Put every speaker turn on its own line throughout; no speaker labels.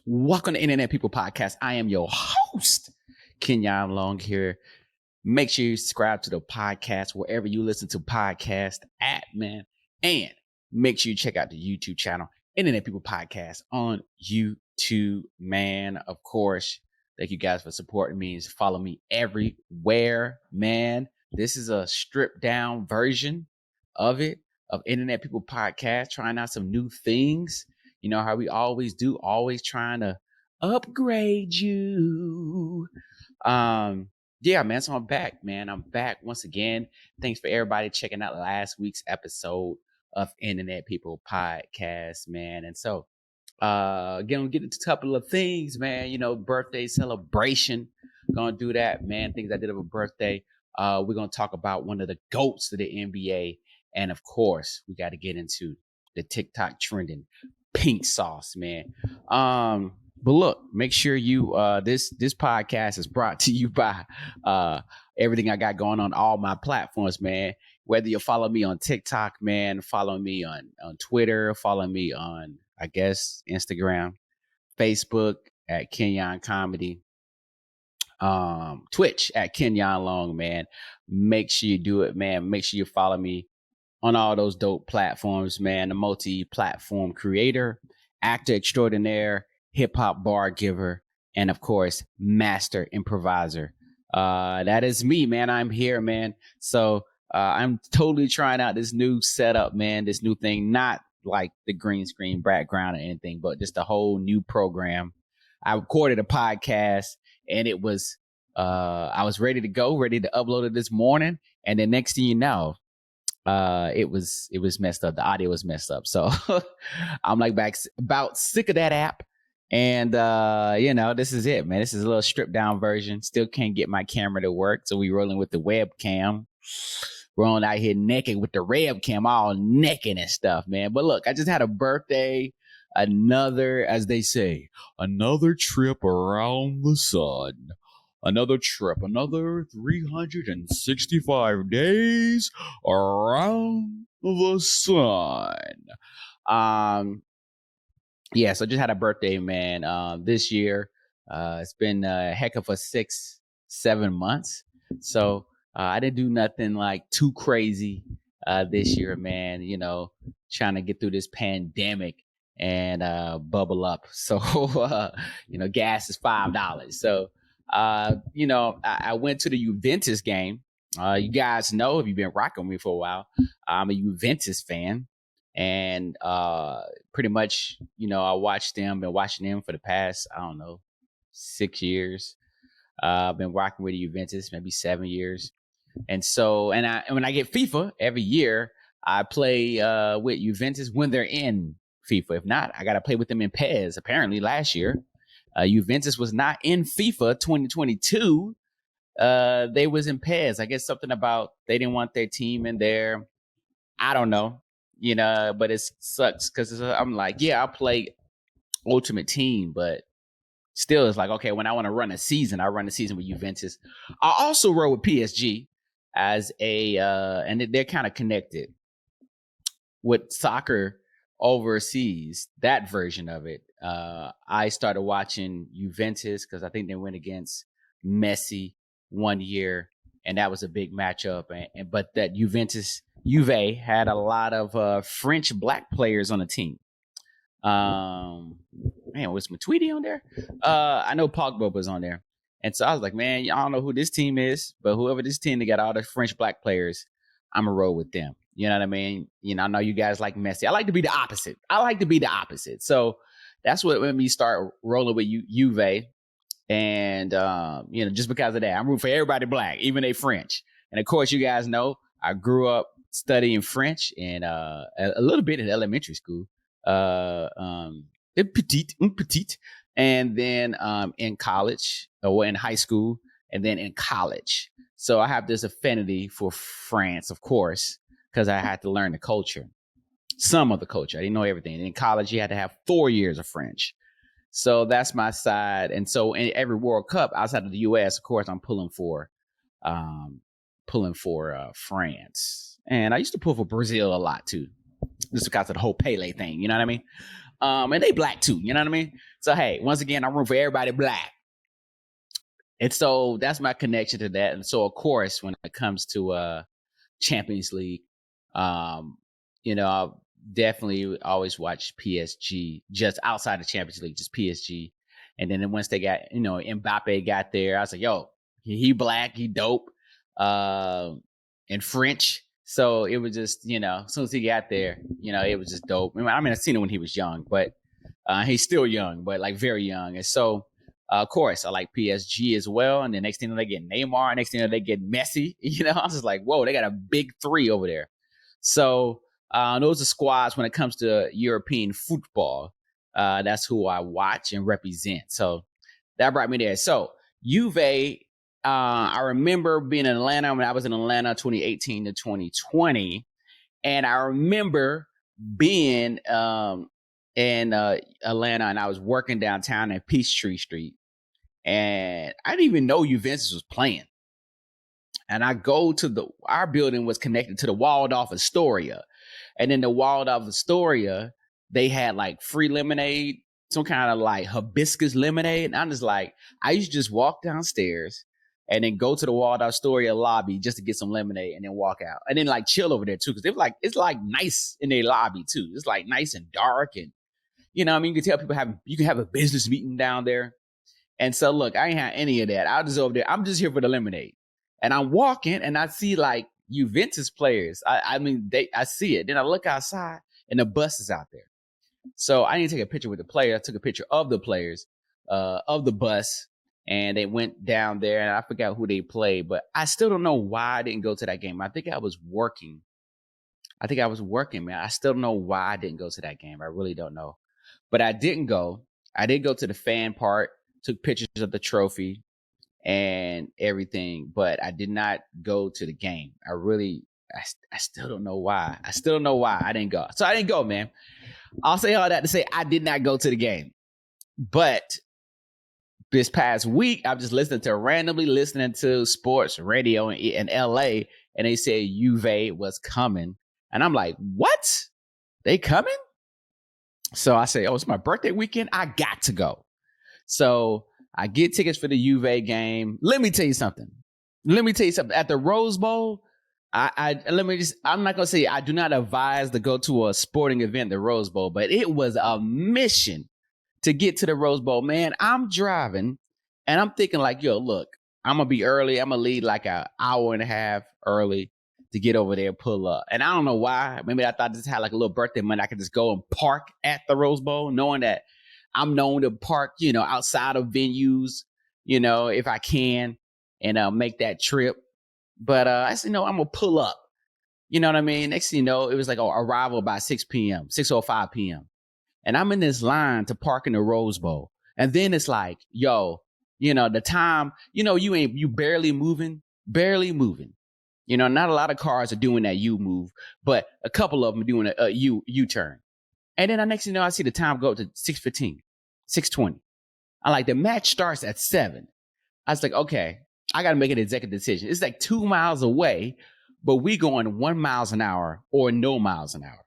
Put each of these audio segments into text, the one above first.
Welcome to Internet People Podcast. I am your host, Kenyon Long here. Make sure you subscribe to the podcast wherever you listen to podcasts at, man. And make sure you check out the YouTube channel, Internet People Podcast on YouTube, man. Of course, thank you guys for supporting me. Follow me everywhere, man. This is a stripped down version of Internet People Podcast, trying out some new things. You know how we always do, always trying to upgrade you. Yeah, man. So I'm back, man. I'm back once again. Thanks for everybody checking out last week's episode of Internet People Podcast, man. And so, again, get into a couple of things, man. You know, birthday celebration. Gonna do that, man. Things I did of a birthday. We're gonna talk about one of the GOATs of the NBA, and of course, we got to get into the TikTok trending pink sauce, man. But look, make sure you this podcast is brought to you by everything I got going on all my platforms, man. Whether you follow me on TikTok, man, follow me on Twitter, follow me on, I guess, Instagram, Facebook at Kenyon Comedy, Twitch at Kenyon Long, man. Make sure you do it, man. Make sure you follow me on all those dope platforms, man. A multi-platform creator, actor extraordinaire, hip-hop bar giver, and of course, master improviser. That is me, man. I'm here, man. So I'm totally trying out this new setup, man. This new thing, not like the green screen background or anything, but just a whole new program. I recorded a podcast, and it was I was ready to go, ready to upload it this morning, and the next thing you know, it was messed up. The audio was messed up. So I'm like about sick of that app. And this is it, man. This is a little stripped down version. Still can't get my camera to work. So we rolling with the webcam. Rolling out here naked with the webcam, all naked and stuff, man. But look, I just had a birthday. Another, as they say, another trip around the sun. Another trip, another 365 days around the sun. Yeah, so just had a birthday, man, this year. It's been a heck of a 6-7 months. So I didn't do nothing like too crazy this year, man, you know, trying to get through this pandemic and bubble up. So, gas is $5. So, I went to the Juventus game. You guys know, if you've been rocking with me for a while, I'm a Juventus fan. And pretty much, been watching them for the past, 6 years. I've been rocking with Juventus, maybe 7 years. And so, and when I get FIFA every year, I play with Juventus when they're in FIFA. If not, I got to play with them in PES. Apparently last year, Juventus was not in FIFA 2022. They was in PES. I guess something about they didn't want their team in there. I don't know, but it sucks because I'm like, yeah, I'll play Ultimate Team, but still it's like, okay, when I want to run a season, I run a season with Juventus. I also roll with PSG as and they're kind of connected with soccer overseas, that version of it. I started watching Juventus because I think they went against Messi one year, and that was a big matchup. But that Juve had a lot of French black players on the team. Was Matuidi on there? I know Pogba was on there. And so I was like, man, I don't know who this team is, but whoever this team, they got all the French black players, I'm going to roll with them. You know what I mean? I know you guys like Messi. I like to be the opposite. So that's what made me start rolling with Juve. And, just because of that, I'm rooting for everybody black, even they French. And of course, you guys know I grew up studying French and a little bit in elementary school. Petite. And then in college, or in high school, and then in college. So I have this affinity for France, of course, because I had to learn the culture, some of the culture. I didn't know everything. And in college, you had to have 4 years of French. So that's my side. And so in every World Cup outside of the U.S., of course, I'm pulling for France. And I used to pull for Brazil a lot, too, just because of the whole Pele thing. You know what I mean? And they black too. You know what I mean? So hey, once again, I root for everybody black. And so that's my connection to that. And so of course, when it comes to Champions League, um, I definitely always watch PSG just outside the Champions League, just PSG. And then once they got, Mbappe got there, I was like, yo, he black, he dope, and French. So it was just, as soon as he got there, it was just dope. I mean, I seen him when he was young, but he's still young, but like very young. And so, of course, I like PSG as well. And the next thing they get Neymar, next thing they get Messi. I was just like, whoa, they got a big three over there. So those are squads when it comes to European football. That's who I watch and represent. So that brought me there. So Juve, I remember being in Atlanta when I was in Atlanta 2018 to 2020. And I remember being in Atlanta, and I was working downtown at Peachtree Street. And I didn't even know Juventus was playing. And I go to our building was connected to the Waldorf Astoria. And in the Waldorf Astoria, they had like free lemonade, some kind of like hibiscus lemonade. And I'm just like, I used to just walk downstairs and then go to the Waldorf Astoria lobby just to get some lemonade and then walk out. And then like chill over there too. Cause it's like nice in their lobby too. It's like nice and dark. And, you can tell people you can have a business meeting down there. And so look, I ain't had any of that. I was just over there. I'm just here for the lemonade. And I'm walking and I see like Juventus players. I see it. Then I look outside and the bus is out there. So I didn't take a picture with the player. I took a picture of the players, of the bus, and they went down there and I forgot who they played, but I still don't know why I didn't go to that game. I think I was working, man. I still don't know why I didn't go to that game. I really don't know, but I didn't go. I did go to the fan part, took pictures of the trophy and everything, but I did not go to the game. I still don't know why. I still don't know why I didn't go. So I didn't go, man. I'll say all that to say I did not go to the game. But this past week, I'm just randomly listening to sports radio in LA, and they said Juve was coming. And I'm like, what? They coming? So I say, oh, it's my birthday weekend. I got to go. So I get tickets for the Juve game. Let me tell you something. At the Rose Bowl, I'm not gonna say I do not advise to go to a sporting event, the Rose Bowl, but it was a mission to get to the Rose Bowl. Man, I'm driving and I'm thinking like, yo, look, I'm gonna be early. I'm gonna leave like an hour and a half early to get over there, pull up. And I don't know why. Maybe I thought this had like a little birthday money. I could just go and park at the Rose Bowl, knowing that I'm known to park, outside of venues, if I can, and make that trip. But I said, no, I'm going to pull up. You know what I mean? Next thing you know, it was like arrival by 6 p.m., 6:05 p.m. And I'm in this line to park in the Rose Bowl. And then it's like, yo, the time, you barely moving. Not a lot of cars are doing that U move, but a couple of them are doing a U-turn. And then the next thing you know, I see the time go up to 6:15, 6:20. I'm like, the match starts at 7. I was like, okay, I got to make an executive decision. It's like 2 miles away, but we going 1 mile an hour or no miles an hour.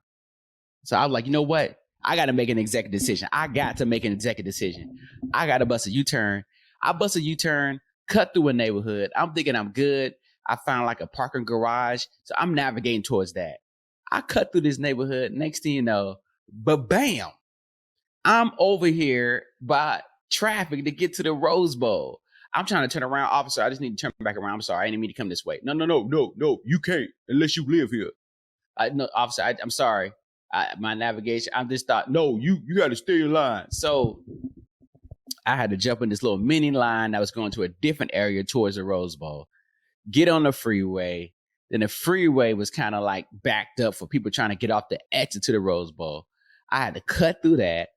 So I was like, you know what? I got to make an executive decision. I got to make an executive decision. I got to bust a U-turn. I bust a U-turn, cut through a neighborhood. I'm thinking I'm good. I found like a parking garage. So I'm navigating towards that. I cut through this neighborhood. Next thing you know, but bam, I'm over here by traffic to get to the Rose Bowl. I'm trying to turn around, officer. I just need to turn back around. I'm sorry. I didn't mean to come this way. No. You can't unless you live here. No, officer, I'm sorry. My navigation, I just thought, no, you got to stay in line. So I had to jump in this little mini line that was going to a different area towards the Rose Bowl. Get on the freeway. Then the freeway was kind of like backed up for people trying to get off the exit to the Rose Bowl. I had to cut through that,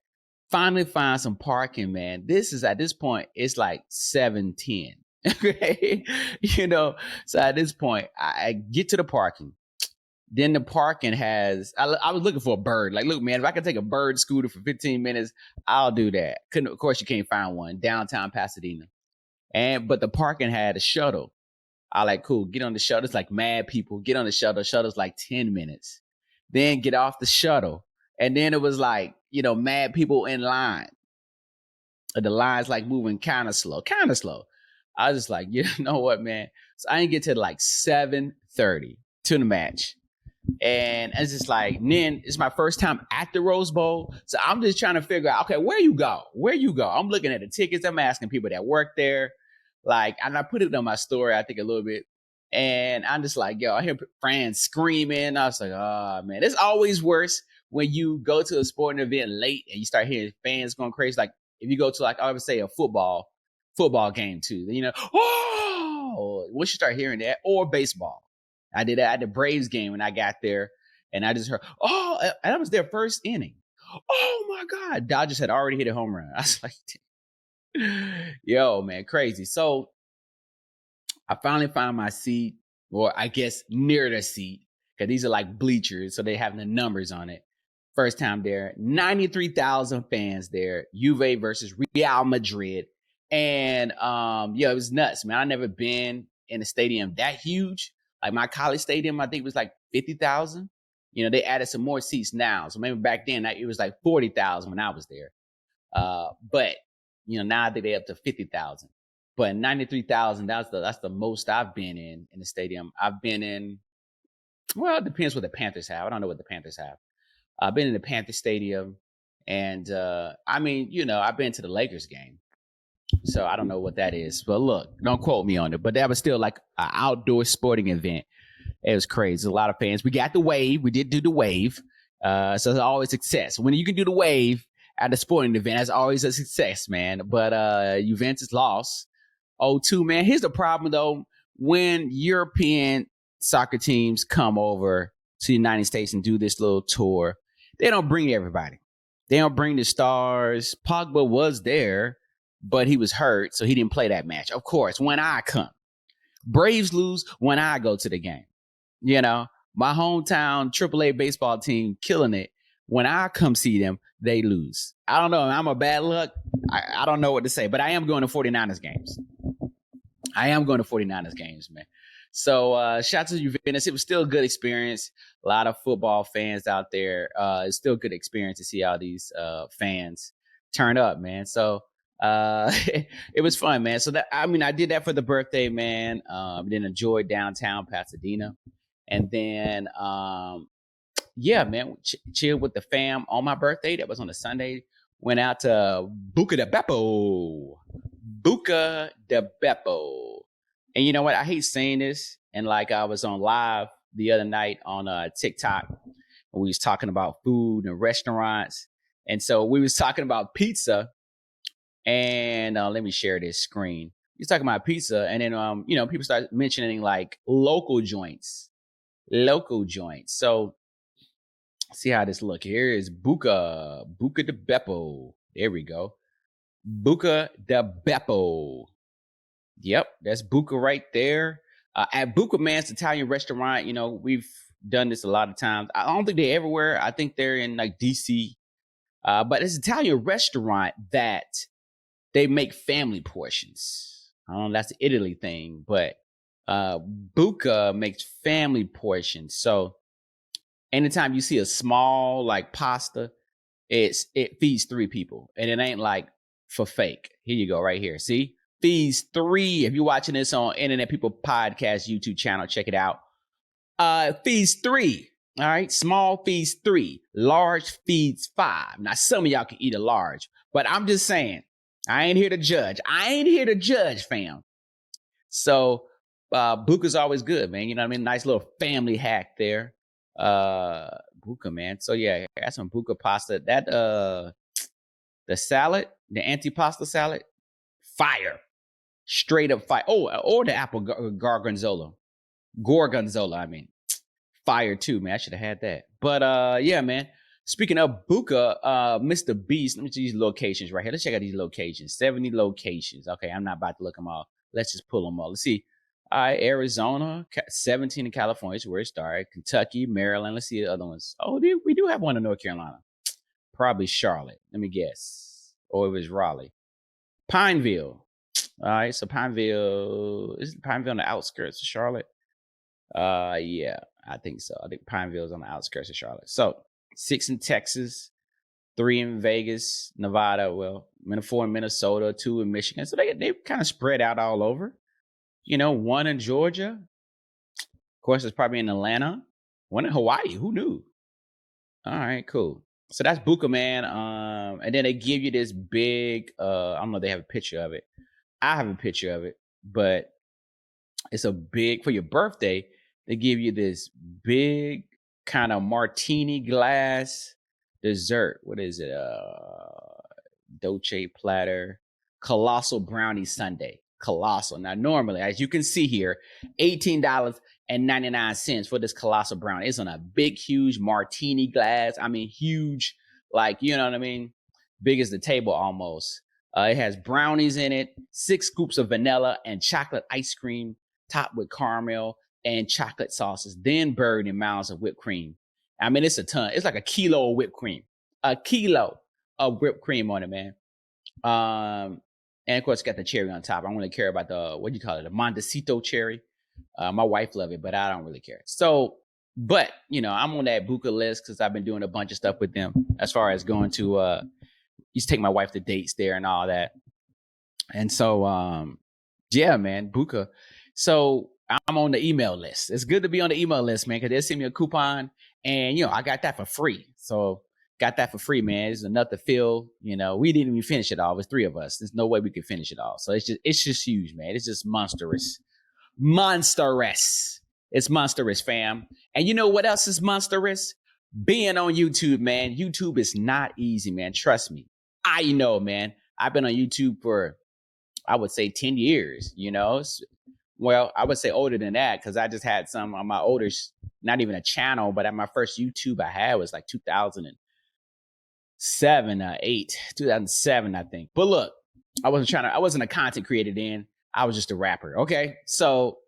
finally find some parking, man. At this point, it's like 7:10. Okay. So at this point, I get to the parking. Then the parking I was looking for a bird. Like, look, man, if I could take a bird scooter for 15 minutes, I'll do that. Of course, you can't find one downtown Pasadena. But the parking had a shuttle. I like, cool, get on the shuttle. It's like mad people. Get on the shuttle. Shuttle's like 10 minutes. Then get off the shuttle. And then it was like, mad people in line. The line's like moving kind of slow. I was just like, you know what, man? So I didn't get to like 7:30 to the match. And it's just like, then it's my first time at the Rose Bowl. So I'm just trying to figure out, okay, where you go? I'm looking at the tickets. I'm asking people that work there. Like, and I put it on my story, I think a little bit. And I'm just like, yo, I hear fans screaming. I was like, oh, man, it's always worse when you go to a sporting event late and you start hearing fans going crazy. Like if you go to, like, I would say a football game too, oh, once you start hearing that, or baseball. I did that at the Braves game when I got there, and I just heard, oh, and that was their first inning. Oh my God, Dodgers had already hit a home run. I was like, yo, man, crazy. So I finally found my seat, or I guess near the seat, because these are like bleachers, so they have the numbers on it. First time there, 93,000 fans there, Juve versus Real Madrid. And it was nuts, man. I never been in a stadium that huge. Like my college stadium, I think it was like 50,000. They added some more seats now. So maybe back then it was like 40,000 when I was there. But now I think they're up to 50,000. But 93,000, that's the most I've been in the stadium. I've been in, well, it depends what the Panthers have. I don't know what the Panthers have. I've been in the Panther Stadium, and I've been to the Lakers game. So I don't know what that is. But look, don't quote me on it. But that was still like an outdoor sporting event. It was crazy. A lot of fans. We got the wave. We did do the wave. So it's always success. When you can do the wave at a sporting event, that's always a success, man. But Juventus lost 0-2, man. Here's the problem, though. When European soccer teams come over to the United States and do this little tour, they don't bring everybody. They don't bring the stars. Pogba was there, but he was hurt, so he didn't play that match. Of course, when I come, Braves lose when I go to the game. My hometown AAA baseball team killing it. When I come see them, they lose. I don't know. I'm a bad luck. I don't know what to say, but I am going to 49ers games. Man. So shout out to Juventus. It was still a good experience. A lot of football fans out there. It's still a good experience to see all these fans turn up, man. So it was fun, man. So I did that for the birthday, man. Then enjoyed downtown Pasadena. And then, man, chilled with the fam on my birthday. That was on a Sunday. Went out to Buca de Beppo. And you know what? I hate saying this. And like I was on live the other night on TikTok, and we was talking about food and restaurants. And so we was talking about pizza. And let me share this screen. We was talking about pizza. And then, people start mentioning like local joints. So see how this look. Here is Buca de Beppo. There we go. Buca de Beppo. Yep, that's Buca right there. At Buca Man's Italian restaurant, we've done this a lot of times. I don't think they're everywhere. I think they're in like DC. But it's an Italian restaurant that they make family portions. I don't know, that's the Italy thing, but Buca makes family portions. So anytime you see a small like pasta, it feeds 3 people, and it ain't like for fake. Here you go, right here. See, feeds 3. If you're watching this on Internet People Podcast YouTube channel, check it out. Feeds 3. All right, small feeds 3, large feeds 5. Now some of y'all can eat a large, but I'm just saying, I ain't here to judge, fam. So Buca's always good, man. You know what I mean? Nice little family hack there. Buca, man. So yeah, I got some Buca pasta. That the salad, the antipasta salad, fire. Straight up fire. Oh, or the apple gorgonzola. I mean. Fire too, man. I should have had that. But yeah, man. Speaking of Buca, Mr. Beast, let me see these locations right here. Let's check out these locations. 70 locations. Okay, I'm not about to look them all. Let's just pull them all. Let's see. All right, Arizona, 17 in California is where it started. Kentucky, Maryland. Let's see the other ones. Oh, we do have one in North Carolina. Probably Charlotte. Let me guess. Or it was Raleigh. Pineville. All right, so Pineville, is Pineville on the outskirts of Charlotte? Yeah, I think so. I think Pineville is on the outskirts of Charlotte. So 6 in Texas, 3 in Vegas, Nevada, well, 4 in Minnesota, 2 in Michigan. So they kind of spread out all over. 1 in Georgia. Of course, it's probably in Atlanta. 1 in Hawaii. Who knew? All right, cool. So that's Buka, man. And then they give you this big, I don't know if they have a picture of it. I have a picture of it, but it's a big, for your birthday, they give you this big kind of martini glass dessert. What is it? Dolce platter, colossal brownie sundae. Colossal. Now, normally, as you can see here, $18.99 for this colossal brownie. It's on a big, huge martini glass. I mean, huge, like, you know what I mean? Big as the table almost. It has brownies in it, 6 scoops of vanilla and chocolate ice cream, topped with caramel and chocolate sauces, then buried in mounds of whipped cream. I mean, it's a ton. It's like a kilo of whipped cream. A kilo of whipped cream on it, man. And of course, got the cherry on top. I don't really care about the, what do you call it? The Montecito cherry. My wife loves it, but I don't really care. So, but, I'm on that Buka list because I've been doing a bunch of stuff with them as far as going to, used to take my wife to dates there and all that. And so, yeah, man, Buka. So I'm on the email list. It's good to be on the email list, man, because they send me a coupon and, I got that for free. So got that for free, man. It's enough to fill, we didn't even finish it all. It was 3 of us. There's no way we could finish it all. So it's just huge, man. It's just monstrous. It's monstrous, fam. And you know what else is monstrous? Being on YouTube, man. YouTube is not easy, man. Trust me. I know, man. I've been on YouTube for, I would say 10 years, Well, I would say older than that because I just had some on my older, not even a channel, but at my first YouTube I had was like 2007, 2007, I think. But look, I wasn't a content creator then. I was just a rapper. Okay. So,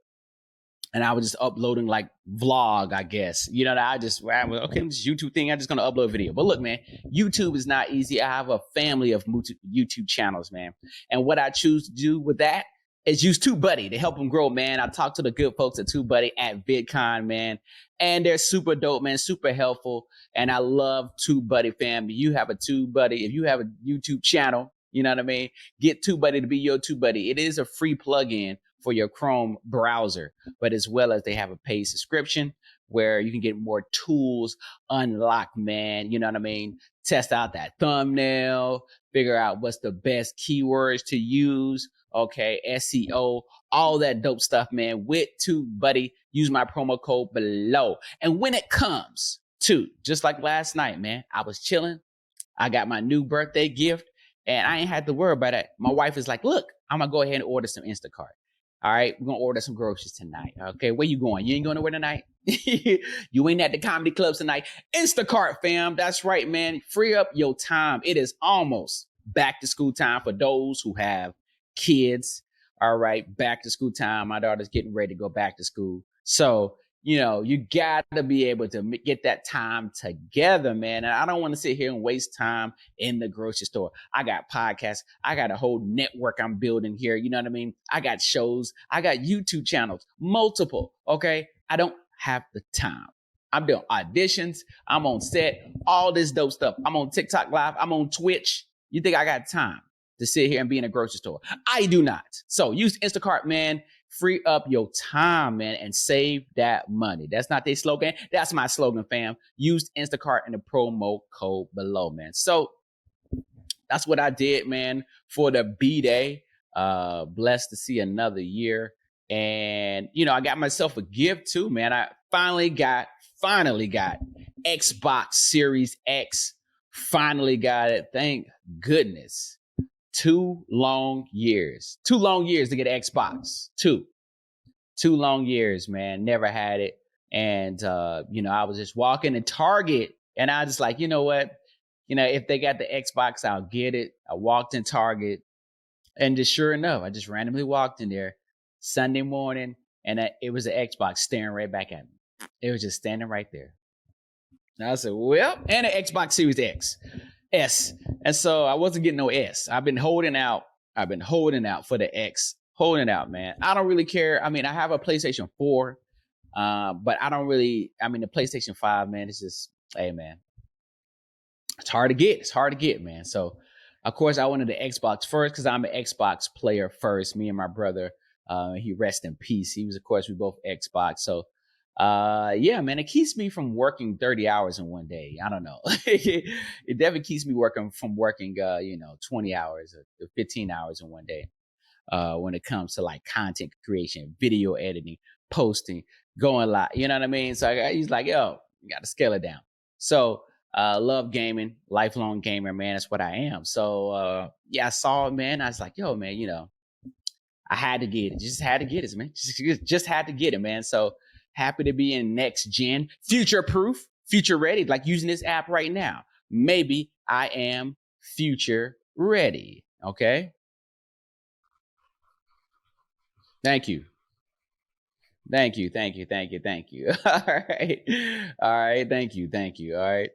and I was just uploading like vlog, I guess. Okay, this YouTube thing, I'm just going to upload a video. But look, man, YouTube is not easy. I have a family of YouTube channels, man. And what I choose to do with that is use TubeBuddy to help them grow, man. I talked to the good folks at TubeBuddy at VidCon, man. And they're super dope, man, super helpful. And I love TubeBuddy, fam. You have a TubeBuddy. If you have a YouTube channel, you know what I mean? Get TubeBuddy to be your TubeBuddy. It is a free plugin for your Chrome browser, but as well as they have a paid subscription where you can get more tools unlocked, man. You know what I mean? Test out that thumbnail, figure out what's the best keywords to use. Okay, SEO, all that dope stuff, man. With TubeBuddy, use my promo code below. And when it comes to, just like last night, man, I was chilling. I got my new birthday gift and I ain't had to worry about it. My wife is like, look, I'm going to go ahead and order some Instacart. All right, we're going to order some groceries tonight. Okay, where you going? You ain't going nowhere tonight? You ain't at the comedy clubs tonight? Instacart, fam. That's right, man. Free up your time. It is almost back to school time for those who have kids. All right, back to school time. My daughter's getting ready to go back to school. So, you got to be able to get that time together, man. And I don't want to sit here and waste time in the grocery store. I got podcasts. I got a whole network I'm building here. You know what I mean? I got shows. I got YouTube channels, multiple. Okay. I don't have the time. I'm doing auditions. I'm on set, all this dope stuff. I'm on TikTok Live. I'm on Twitch. You think I got time to sit here and be in a grocery store? I do not. So use Instacart, man. Free up your time, man, and save that money. That's not their slogan. That's my slogan, fam. Use Instacart and the promo code below, man. So that's what I did, man, for the bday. Blessed to see another year. And, I got myself a gift too, man. I finally got Xbox Series X. Finally got it. Thank goodness. 2 long years to get an Xbox. Two long years, man. Never had it. And, I was just walking in Target and I was like, you know what? If they got the Xbox, I'll get it. I walked in Target and just sure enough, I just randomly walked in there Sunday morning and it was an Xbox staring right back at me. It was just standing right there. And I said, well, and an Xbox Series S. And so I wasn't getting no S. I've been holding out for the X. Holding out, man. I don't really care. I mean, I have a PlayStation 4, but I don't really, the PlayStation 5, man, it's just, hey, man. it's hard to get. It's hard to get, man. So, of course, I wanted the Xbox first because I'm an Xbox player first. Me and my brother, he rest in peace. He was, of course, we both Xbox. So, yeah, man, it keeps me from working 30 hours in one day. I don't know. It definitely keeps me from working, 20 hours or 15 hours in one day. When it comes to like content creation, video editing, posting, going live. You know what I mean? So he's like, yo, you got to scale it down. So love gaming, lifelong gamer, man. That's what I am. So yeah, I saw it, man. I was like, yo, man, I had to get it. Just had to get it, man. Just had to get it, man. So happy to be in next gen, future proof, future ready, like using this app right now. Maybe I am future ready. Okay. Thank you. Thank you, thank you, thank you, thank you. All right, all right. Thank you, thank you. All right.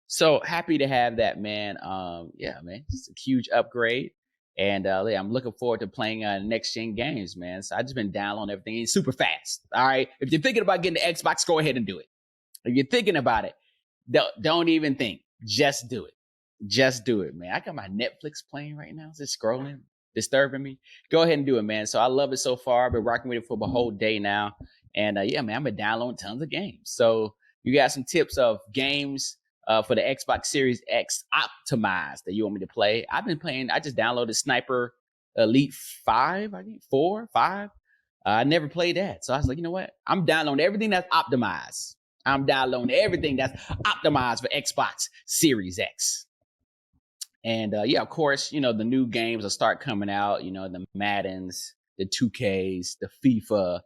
So happy to have that, man. Yeah, man, it's a huge upgrade, and yeah, I'm looking forward to playing next gen games, man. So I just been downloading everything super fast. All right. If you're thinking about getting the Xbox, go ahead and do it. If you're thinking about it, don't even think. Just do it. Just do it, man. I got my Netflix playing right now. It's scrolling, disturbing me. Go ahead and do it, man. So I love it so far. I've been rocking with it for a whole day now. And yeah, man, I've been downloading tons of games. So you got some tips of games for the Xbox Series X optimized that you want me to play. I've been playing, I just downloaded Sniper Elite 5, I think 4, 5. I never played that. So I was like, you know what? I'm downloading everything that's optimized. I'm downloading everything that's optimized for Xbox Series X. And yeah, of course, the new games will start coming out, the Maddens, the 2Ks, the FIFA,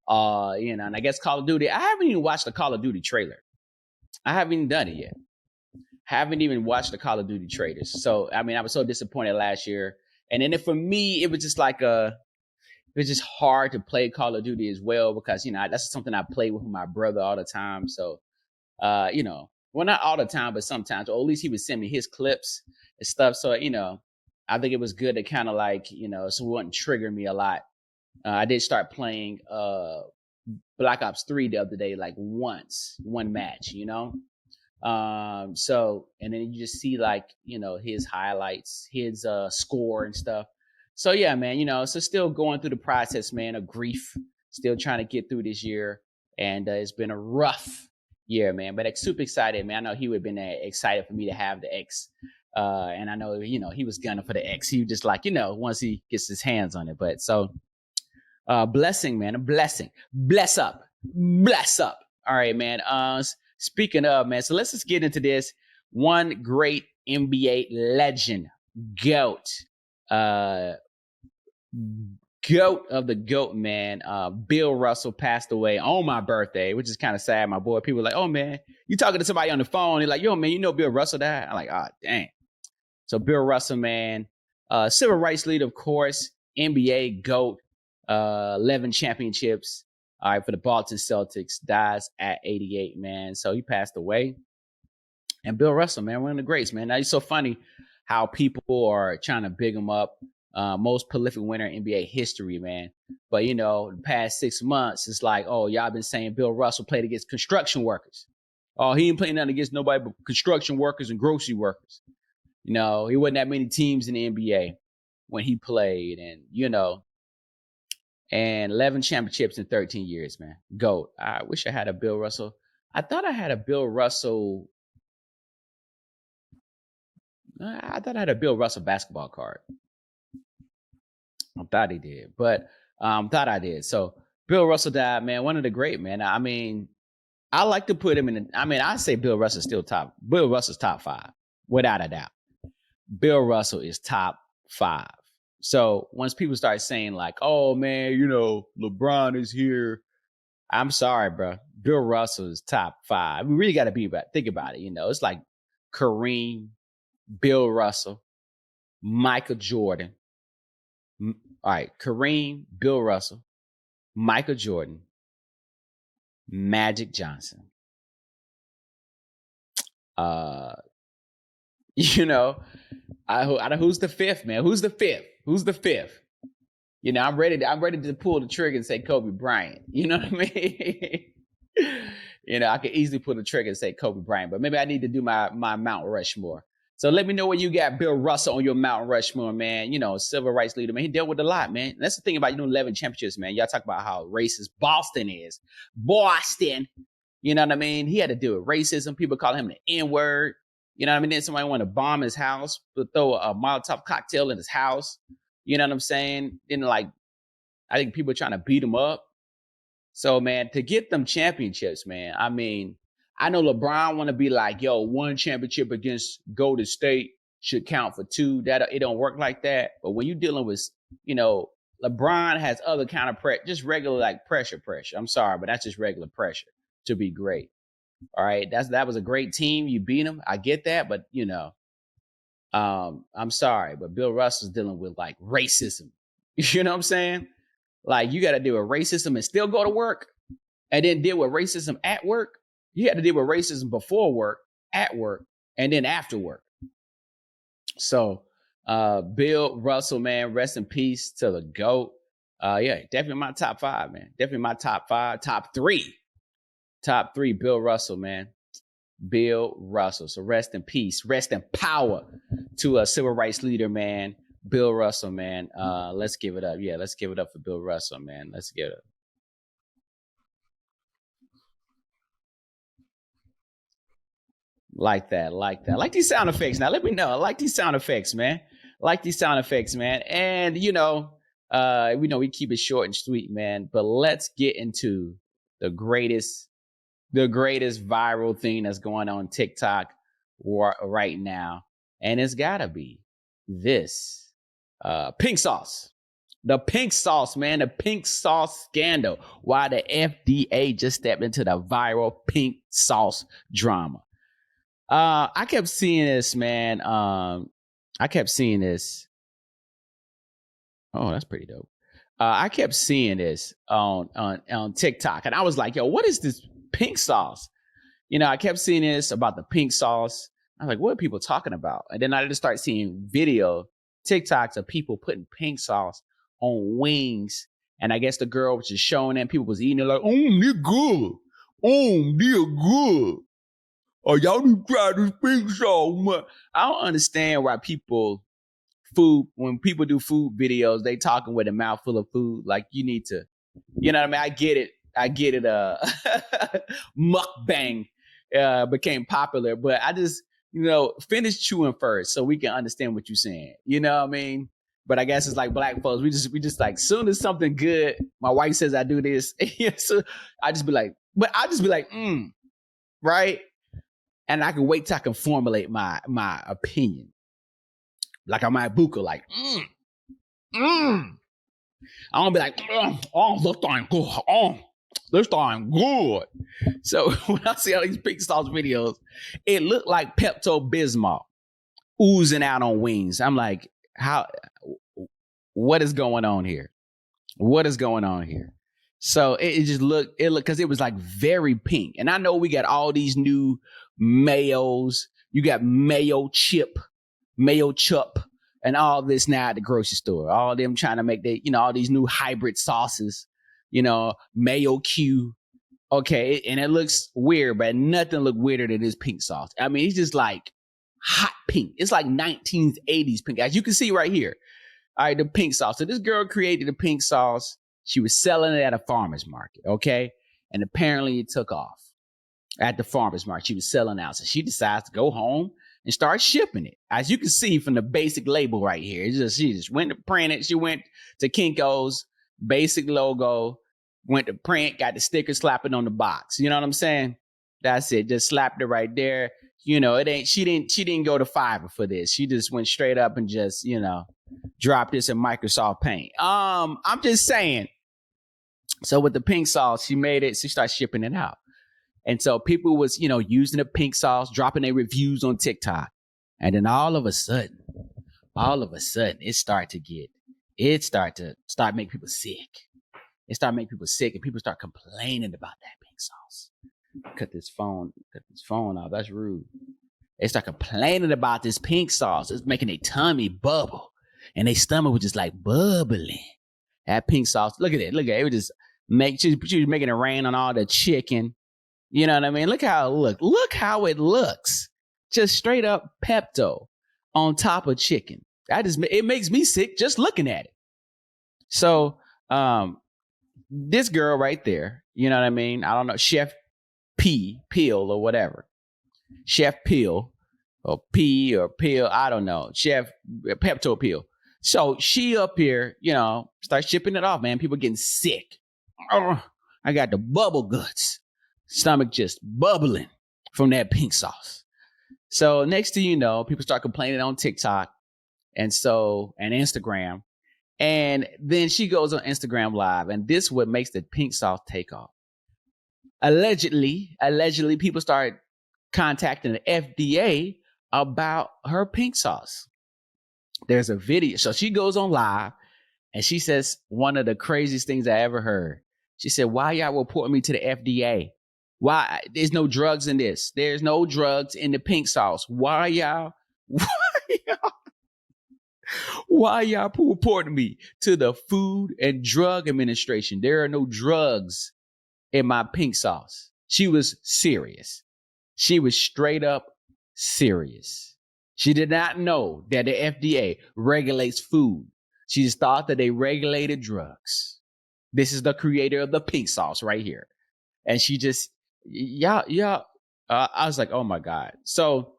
and I guess Call of Duty. I haven't even watched the Call of Duty trailer. I haven't even done it yet. Haven't even watched the Call of Duty trailers. So, I mean, I was so disappointed last year. And then for me, it was just like it was just hard to play Call of Duty as well because, that's something I play with my brother all the time. So, well, not all the time, but sometimes, or at least he would send me his clips and stuff. So, I think it was good to kind of like, so it wouldn't trigger me a lot. I did start playing Black Ops 3 the other day, like one match, so, and then you just see like, his highlights, his score and stuff. So yeah, man, so still going through the process, man, of grief, still trying to get through this year. And it's been a rough year, man, but super excited, man. I know he would have been excited for me to have the X. And I know, he was gunning for the X. He was just like, once he gets his hands on it. But so blessing, man, a blessing. Bless up. Bless up. All right, man. Speaking of, man, so let's just get into this. One great NBA legend, GOAT, GOAT of the GOAT, man. Bill Russell passed away on my birthday, which is kind of sad. My boy, people are like, oh, man, you talking to somebody on the phone. They're like, yo, man, Bill Russell died? I'm like, oh, dang. So Bill Russell, man, civil rights leader, of course, NBA GOAT, 11 championships. All right, for the Boston Celtics, dies at 88, man. So he passed away. And Bill Russell, man, one of the greats, man. Now, it's so funny how people are trying to big him up. Most prolific winner in NBA history, man. But, the past 6 months, it's like, oh, y'all been saying Bill Russell played against construction workers. Oh, he ain't playing nothing against nobody but construction workers and grocery workers. He wasn't that many teams in the NBA when he played. And, and 11 championships in 13 years, man. GOAT. I wish I had a Bill Russell. I thought I had a Bill Russell. I thought I had a Bill Russell basketball card. I thought he did, but thought I did. So Bill Russell died, man. One of the great, man. I mean, I like to put him in. I say Bill Russell's still top. Bill Russell's top 5, without a doubt. Bill Russell is top 5. So once people start saying like, oh, man, LeBron is here. I'm sorry, bro. Bill Russell is top 5. We really got to think about it. It's like Kareem, Bill Russell, Michael Jordan. All right. Kareem, Bill Russell, Michael Jordan, Magic Johnson. Who's the 5th, man? Who's the 5th? I'm ready to pull the trigger and say Kobe Bryant. You know what I mean? I could easily pull the trigger and say Kobe Bryant, but maybe I need to do my Mount Rushmore. So let me know where you got Bill Russell on your Mount Rushmore, man. Civil rights leader, man. He dealt with a lot, man. And that's the thing about 11 championships, man. Y'all talk about how racist Boston is. Boston. You know what I mean? He had to deal with racism. People call him the N-word. You know what I mean? Then somebody wanted to bomb his house, throw a Molotov cocktail in his house. You know what I'm saying? Then I think people are trying to beat him up. So, man, to get them championships, man, I mean, I know LeBron want to be like, yo, one championship against Golden State should count for two. That it don't work like that. But when you're dealing with, LeBron has other kind of pressure, just regular like pressure. I'm sorry, but that's just regular pressure to be great. All right, that was a great team. You beat them. I get that, but I'm sorry, but Bill Russell's dealing with like racism. You know what I'm saying? Like you got to deal with racism and still go to work, and then deal with racism at work. You had to deal with racism before work, at work, and then after work. So, Bill Russell, man, rest in peace to the GOAT. Yeah, definitely my top 5, man. Definitely my top 5, top 3. Top 3, Bill Russell, man. Bill Russell. So rest in peace, rest in power to a civil rights leader, man. Bill Russell, man. Let's give it up. Yeah, let's give it up for Bill Russell, man. Let's give it up. Like that. I like these sound effects. Now let me know. I like these sound effects, man. And we know we keep it short and sweet, man. But let's get into the greatest viral thing that's going on TikTok right now. And it's gotta be this pink sauce. The pink sauce, man. The pink sauce scandal. Why the FDA just stepped into the viral pink sauce drama. I kept seeing this, man. I kept seeing this. Oh, that's pretty dope. I kept seeing this on TikTok, and I was like, yo, what is this pink sauce? I kept seeing this about the pink sauce. I was like, what are people talking about? And then I just started seeing TikToks of people putting pink sauce on wings. And I guess the girl was just showing them. People was eating it like, oh, they're good. Oh, they're good. Oh, y'all need to try this pink sauce. I don't understand why when people do food videos, they talking with a mouthful of food. Like you need to, you know what I mean? I get it. Mukbang became popular, but I just, finish chewing first so we can understand what you're saying. You know what I mean? But I guess it's like black folks. We just like, soon as something good, my wife says I do this. So I just be like, right? And I can wait till I can formulate my opinion. Like I might buka, like, I don't be like, oh, this time good. Oh, this time good. So when I see all these pink sauce videos, it looked like Pepto-Bismol oozing out on wings. I'm like, what is going on here? So it just looked, because it was like very pink. And I know we got all these new mayos. You got mayo chup, and all this now at the grocery store. All of them trying to make all these new hybrid sauces, mayo Q. Okay, and it looks weird, but nothing look weirder than this pink sauce. I mean, it's just like hot pink. It's like 1980s pink. As you can see right here. All right, the pink sauce. So this girl created the pink sauce. She was selling it at a farmer's market, okay? And apparently it took off at the farmer's market. She was selling out. So she decides to go home and start shipping it. As you can see from the basic label right here, she just went to print it. She went to Kinko's, basic logo, went to print, got the sticker slapping on the box. You know what I'm saying? That's it. Just slapped it right there. She didn't go to Fiverr for this. She just went straight up and just, dropped this in Microsoft Paint. I'm just saying. So with the pink sauce, she made it. She started shipping it out. And so people was, using the pink sauce, dropping their reviews on TikTok. And then all of a sudden, it started to make people sick. It started making people sick, and people start complaining about that pink sauce. Cut this phone off. That's rude. They start complaining about this pink sauce. It's making their tummy bubble. And their stomach was just like bubbling. That pink sauce. Look at it. It would just she was making it rain on all the chicken. You know what I mean? Look how it looks. Look how it looks. Just straight up Pepto on top of chicken. It makes me sick just looking at it. So this girl right there, you know what I mean? I don't know, Chef Peel or whatever. Chef Peel or P or Peel, I don't know. Chef Pepto Peel. So she up here, start shipping it off, man. People getting sick. I got the bubble guts. Stomach just bubbling from that pink sauce. So next thing you know, people start complaining on TikTok and Instagram. And then she goes on Instagram Live, and this is what makes the pink sauce take off. Allegedly, people start contacting the FDA about her pink sauce. There's a video. So she goes on live and she says one of the craziest things I ever heard. She said, why y'all reporting me to the FDA? Why? There's no drugs in this. There's no drugs in the pink sauce. Why y'all reporting me to the Food and Drug Administration? There are no drugs in my pink sauce. She was serious. She was straight up serious. She did not know that the FDA regulates food. She just thought that they regulated drugs. This is the creator of the pink sauce right here. And she just, I was like, oh my God. So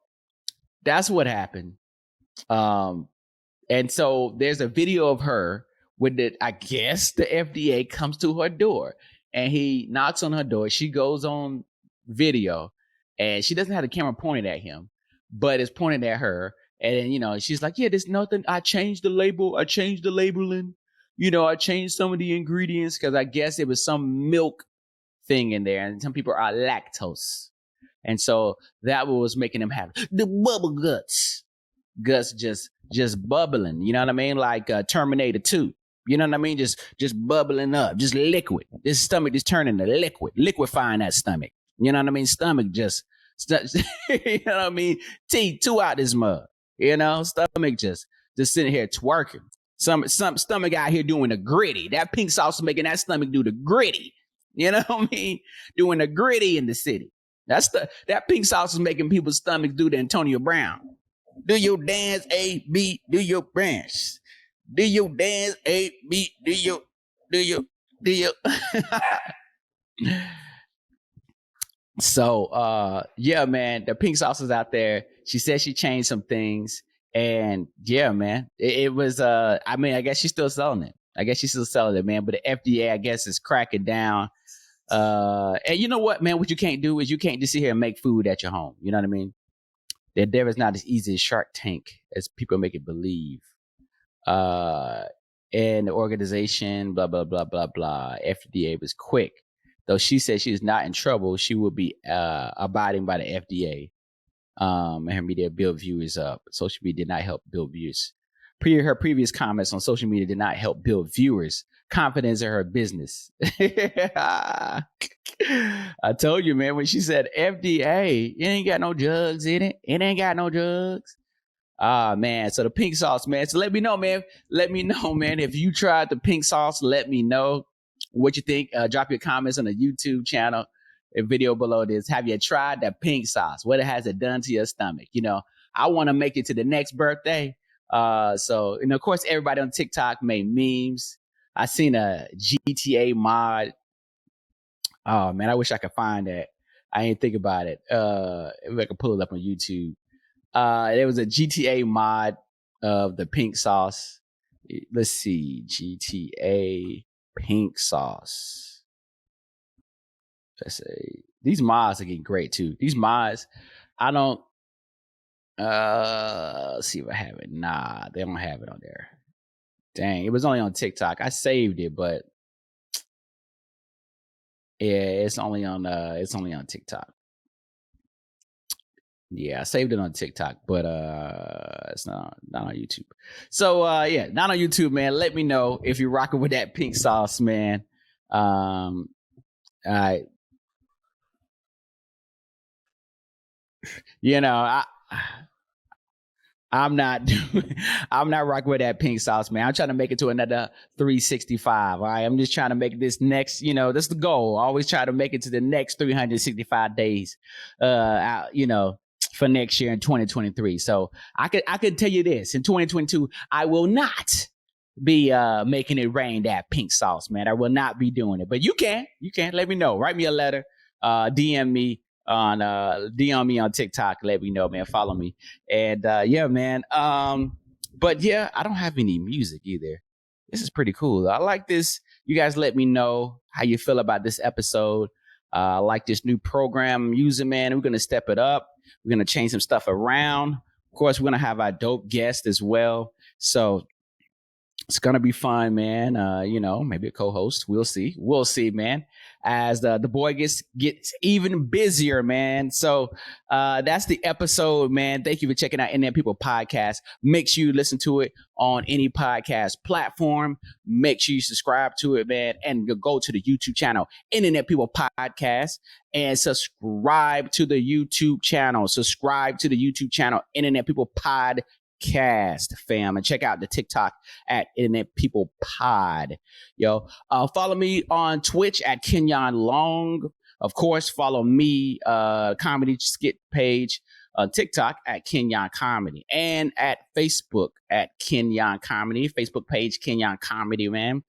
that's what happened. And so there's a video of her with I guess the FDA comes to her door and he knocks on her door. She goes on video and she doesn't have the camera pointed at him, but it's pointed at her. And then, she's like, yeah, there's nothing. I changed the label. I changed the labeling. I changed some of the ingredients because I guess it was some milk thing in there. And some people are lactose. And so that was making them have the bubble guts just bubbling. You know what I mean? Like Terminator 2. You know what I mean? Just bubbling up, just liquid. This stomach is turning to liquefying that stomach. You know what I mean? Stomach just, you know what I mean? Teeth two out this mug. Stomach just sitting here twerking. Some stomach out here doing the gritty. That pink sauce is making that stomach do the gritty. You know what I mean? Doing the gritty in the city. That pink sauce is making people's stomachs do the Antonio Brown. Do your dance, A, B, do your branch. Do your dance, A, B, do your. So, yeah, man, the pink sauce is out there. She said she changed some things. And yeah, man, it was, I guess she's still selling it. Man. But the FDA, I guess, is cracking down. And you know what, man, what you can't do is you can't just sit here and make food at your home. You know what I mean? That there is not as easy as Shark Tank as people make it believe. And the organization, blah, blah, blah, blah, blah. FDA was quick. Though she said she is not in trouble, she will be abiding by the FDA. And her media build viewers up. Social media did not help build views. Her previous comments on social media did not help build viewers' confidence in her business. I told you, man, when she said FDA, it ain't got no drugs in it. It ain't got no drugs. Man. So the pink sauce, man. So let me know, man. If you tried the pink sauce, let me know what you think. Drop your comments on the YouTube channel. A video below this. Have you tried that pink sauce? What has it done to your stomach? I want to make it to the next birthday. So, of course, everybody on TikTok made memes. I seen a GTA mod. Oh man, I wish I could find that. I ain't think about it. If I could pull it up on YouTube. There was a GTA mod of the pink sauce. Let's see, GTA pink sauce. Let's say these mods are getting great too. These mods, I don't. Let's see if I have it. Nah, they don't have it on there. Dang, it was only on TikTok. I saved it, but yeah, it's only on TikTok. Yeah, I saved it on TikTok, but it's not on YouTube. So yeah, not on YouTube, man. Let me know if you're rocking with that pink sauce, man. I I'm not I'm not rocking with that pink sauce, man. I'm trying to make it to another 365. All right. I'm just trying to make this next, that's the goal. Always try to make it to the next 365 days out, for next year in 2023. So I could tell you this, in 2022, I will not be making it rain that pink sauce, man. I will not be doing it. But you can let me know. Write me a letter, DM me on TikTok, let me know, man. Follow me. And yeah, man. But yeah, I don't have any music either. This is pretty cool. I like this. You guys let me know how you feel about this episode. I like this new program I'm using, man. We're gonna step it up. We're gonna change some stuff around. Of course, we're gonna have our dope guest as well. So it's gonna be fun, man. Maybe a co-host. We'll see. We'll see, man. As the boy gets even busier, man. So that's the episode, man. Thank you for checking out Internet People Podcast. Make sure you listen to it on any podcast platform. Make sure you subscribe to it, man, and go to the YouTube channel, Internet People Podcast, and subscribe to the YouTube channel. Subscribe to the YouTube channel, Internet People Podcast. Fam, and check out the TikTok at Internet People Pod. Follow me on Twitch at Kenyon Long. Of course, follow me comedy skit page on TikTok at Kenyon Comedy, and at Facebook at Kenyon Comedy. Facebook page Kenyon Comedy, man.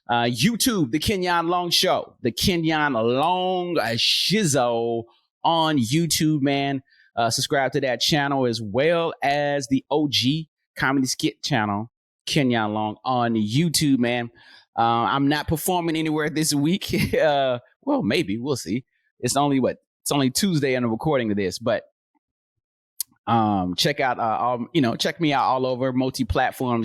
YouTube, the Kenyon Long Show, the Kenyon Long Shizzo on YouTube, man. Subscribe to that channel, as well as the OG comedy skit channel, Kenyon Long, on YouTube, man. I'm not performing anywhere this week. Well, maybe we'll see. It's only Tuesday and I'm recording this, but check out check me out all over multi platforms.